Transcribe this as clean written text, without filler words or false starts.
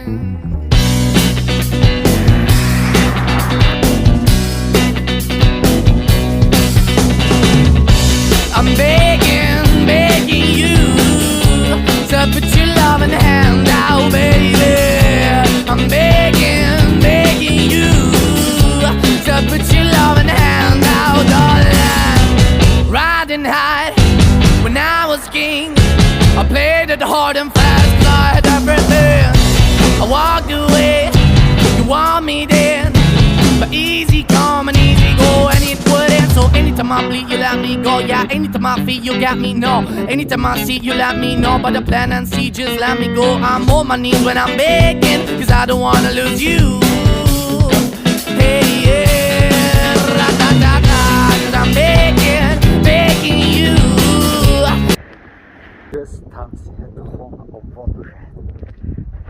I'm begging, begging you to put your loving hand out, baby. I'm begging, begging you to put your loving hand out, darling. Riding high when I was king, I played it hard and fast 'cause I had everything. I walked away, you want me then, but easy come and easy go, and it wouldn't. So anytime I bleed, you let me go. Yeah, anytime I feel, you got me, no. Anytime I see, you let me know. But the plan and see, just let me go. I'm on my knees when I'm begging, 'cause I don't wanna lose you. Hey, yeah, ra-da-da-da, 'cause I'm begging, begging you. Just tam się do chłoma obwodu szedł.